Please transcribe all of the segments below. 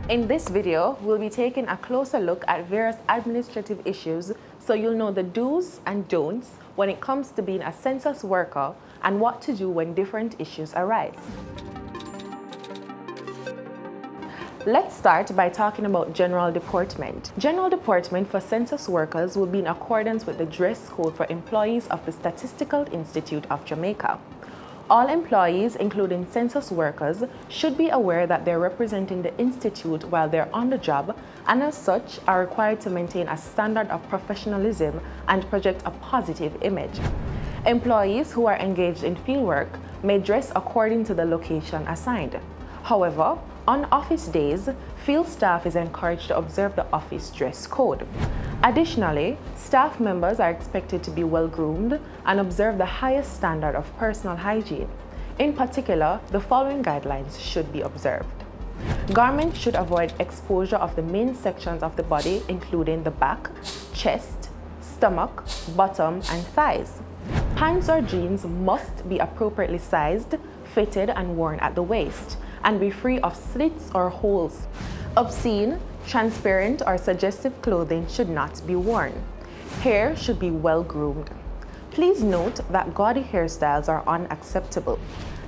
In this video, we'll be taking a closer look at various administrative issues so you'll know the do's and don'ts when it comes to being a census worker and what to do when different issues arise. Let's start by talking about general deportment. General deportment for census workers will be in accordance with the dress code for employees of the Statistical Institute of Jamaica. All employees, including census workers, should be aware that they're representing the institute while they're on the job, and as such are required to maintain a standard of professionalism and project a positive image. Employees who are engaged in fieldwork may dress according to the location assigned. However, on office days, field staff is encouraged to observe the office dress code. Additionally, staff members are expected to be well-groomed and observe the highest standard of personal hygiene. In particular, the following guidelines should be observed. Garments should avoid exposure of the main sections of the body, including the back, chest, stomach, bottom, and thighs. Pants or jeans must be appropriately sized, fitted, and worn at the waist, and be free of slits or holes. Obscene, transparent, or suggestive clothing should not be worn. Hair should be well groomed. Please note that gaudy hairstyles are unacceptable.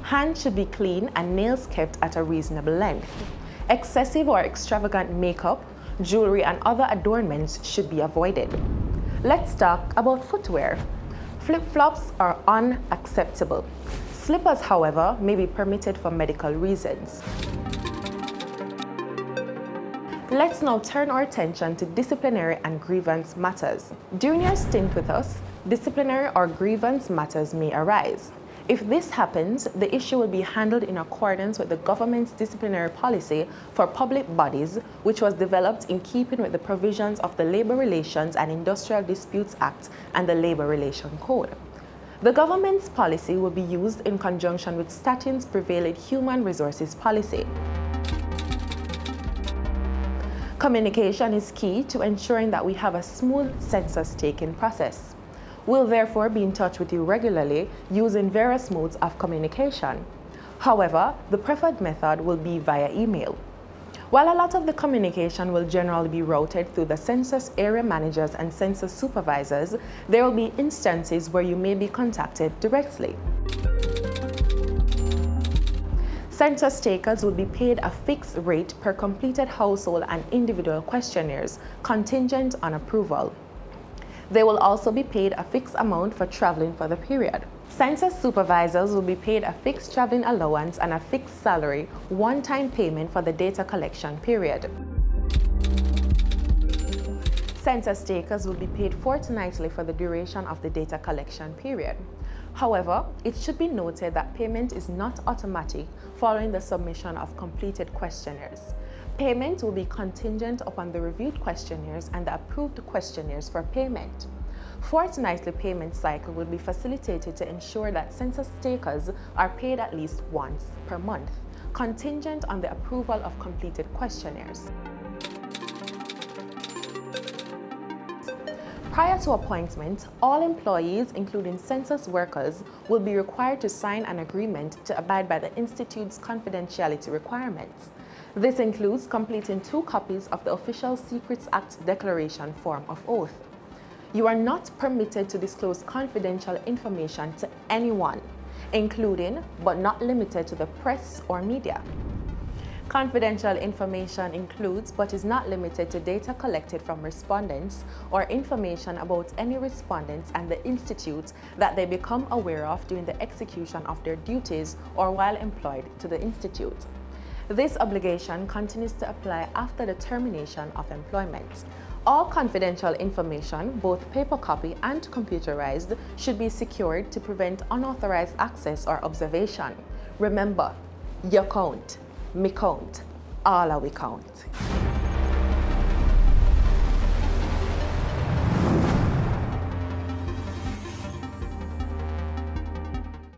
Hands should be clean and nails kept at a reasonable length. Excessive or extravagant makeup, jewelry, and other adornments should be avoided. Let's talk about footwear. Flip-flops are unacceptable. Slippers, however, may be permitted for medical reasons. Let's now turn our attention to disciplinary and grievance matters. During your stint with us, disciplinary or grievance matters may arise. If this happens, the issue will be handled in accordance with the government's disciplinary policy for public bodies, which was developed in keeping with the provisions of the Labor Relations and Industrial Disputes Act and the Labor Relations Code. The government's policy will be used in conjunction with Statin's prevailing human resources policy. Communication is key to ensuring that we have a smooth census taking process. We'll therefore be in touch with you regularly using various modes of communication. However, the preferred method will be via email. While a lot of the communication will generally be routed through the census area managers and census supervisors, there will be instances where you may be contacted directly. Census takers will be paid a fixed rate per completed household and individual questionnaires, contingent on approval. They will also be paid a fixed amount for traveling for the period. Census supervisors will be paid a fixed traveling allowance and a fixed salary, one-time payment for the data collection period. Census takers will be paid fortnightly for the duration of the data collection period. However, it should be noted that payment is not automatic following the submission of completed questionnaires. Payment will be contingent upon the reviewed questionnaires and the approved questionnaires for payment. Fortnightly payment cycle will be facilitated to ensure that census takers are paid at least once per month, contingent on the approval of completed questionnaires. Prior to appointment, all employees, including census workers, will be required to sign an agreement to abide by the Institute's confidentiality requirements. This includes completing 2 copies of the Official Secrets Act Declaration Form of Oath. You are not permitted to disclose confidential information to anyone, including but not limited to the press or media. Confidential information includes but is not limited to data collected from respondents or information about any respondents and the institute that they become aware of during the execution of their duties or while employed to the institute. This obligation continues to apply after the termination of employment. All confidential information, both paper copy and computerized, should be secured to prevent unauthorized access or observation. Remember, you count, me count, all we count.